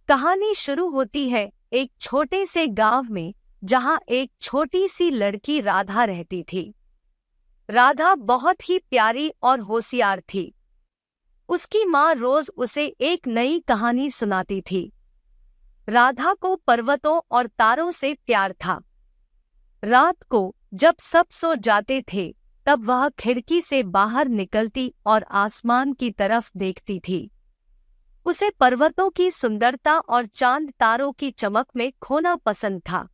कहानी शुरू होती है एक छोटे से गांव में, जहां एक छोटी सी लड़की राधा रहती थी। राधा बहुत ही प्यारी और होशियार थी। उसकी माँ रोज उसे एक नई कहानी सुनाती थी। राधा को पर्वतों और तारों से प्यार था। रात को जब सब सो जाते थे, तब वह खिड़की से बाहर निकलती और आसमान की तरफ देखती थी। उसे पर्वतों की सुंदरता और चांद तारों की चमक में खोना पसंद था।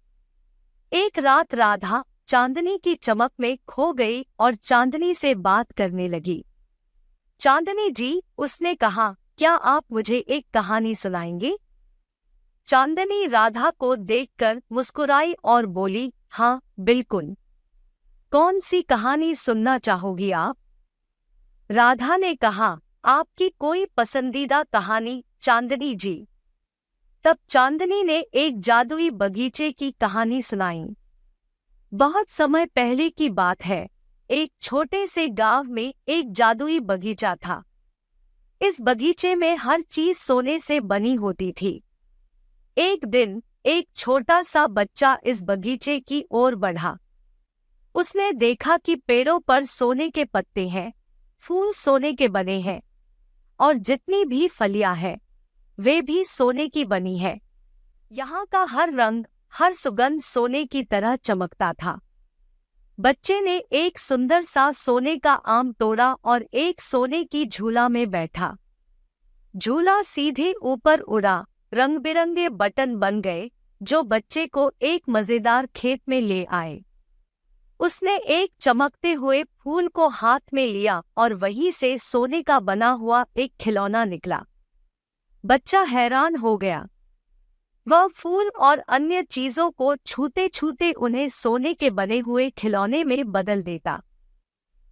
एक रात राधा चांदनी की चमक में खो गई और चांदनी से बात करने लगी। चांदनी जी, उसने कहा, क्या आप मुझे एक कहानी सुनाएंगे? चांदनी राधा को देखकर मुस्कुराई और बोली, हाँ बिल्कुल। कौन सी कहानी सुनना चाहोगी आप? राधा ने कहा, आपकी कोई पसंदीदा कहानी चांदनी जी। तब चांदनी ने एक जादुई बगीचे की कहानी सुनाई। बहुत समय पहले की बात है। एक छोटे से गांव में एक जादुई बगीचा था। इस बगीचे में हर चीज सोने से बनी होती थी। एक दिन एक छोटा सा बच्चा इस बगीचे की ओर बढ़ा। उसने देखा कि पेड़ों पर सोने के पत्ते हैं, फूल सोने के बने हैं और जितनी भी फलियां हैं वे भी सोने की बनी है। यहाँ का हर रंग, हर सुगंध सोने की तरह चमकता था। बच्चे ने एक सुंदर सा सोने का आम तोड़ा और एक सोने की झूला में बैठा। झूला सीधे ऊपर उड़ा, रंग बिरंगे बटन बन गए जो बच्चे को एक मजेदार खेत में ले आए। उसने एक चमकते हुए फूल को हाथ में लिया और वहीं से सोने का बना हुआ एक खिलौना निकला। बच्चा हैरान हो गया। वह फूल और अन्य चीजों को छूते छूते उन्हें सोने के बने हुए खिलौने में बदल देता।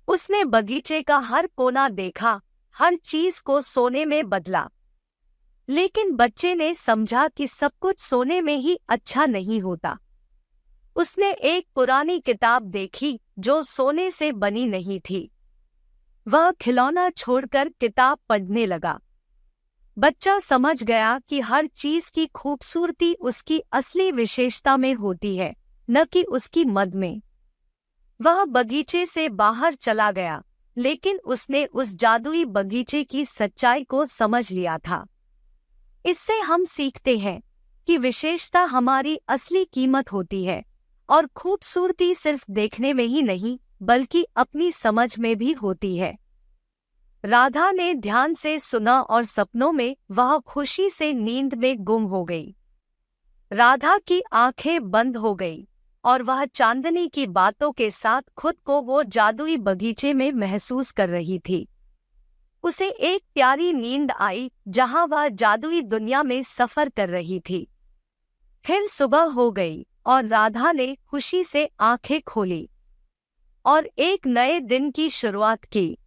उसने बगीचे का हर कोना देखा, हर चीज को सोने में बदला। लेकिन बच्चे ने समझा कि सब कुछ सोने में ही अच्छा नहीं होता। उसने एक पुरानी किताब देखी जो सोने से बनी नहीं थी। वह खिलौना छोड़कर किताब पढ़ने लगा। बच्चा समझ गया कि हर चीज की खूबसूरती उसकी असली विशेषता में होती है, न कि उसकी मद में। वह बगीचे से बाहर चला गया, लेकिन उसने उस जादुई बगीचे की सच्चाई को समझ लिया था। इससे हम सीखते हैं कि विशेषता हमारी असली कीमत होती है और खूबसूरती सिर्फ देखने में ही नहीं, बल्कि अपनी समझ में भी होती है। राधा ने ध्यान से सुना और सपनों में वह खुशी से नींद में गुम हो गई। राधा की आंखें बंद हो गई और वह चांदनी की बातों के साथ खुद को वो जादुई बगीचे में महसूस कर रही थी। उसे एक प्यारी नींद आई जहां वह जादुई दुनिया में सफर कर रही थी। फिर सुबह हो गई और राधा ने खुशी से आंखें खोली और एक नए दिन की शुरुआत की।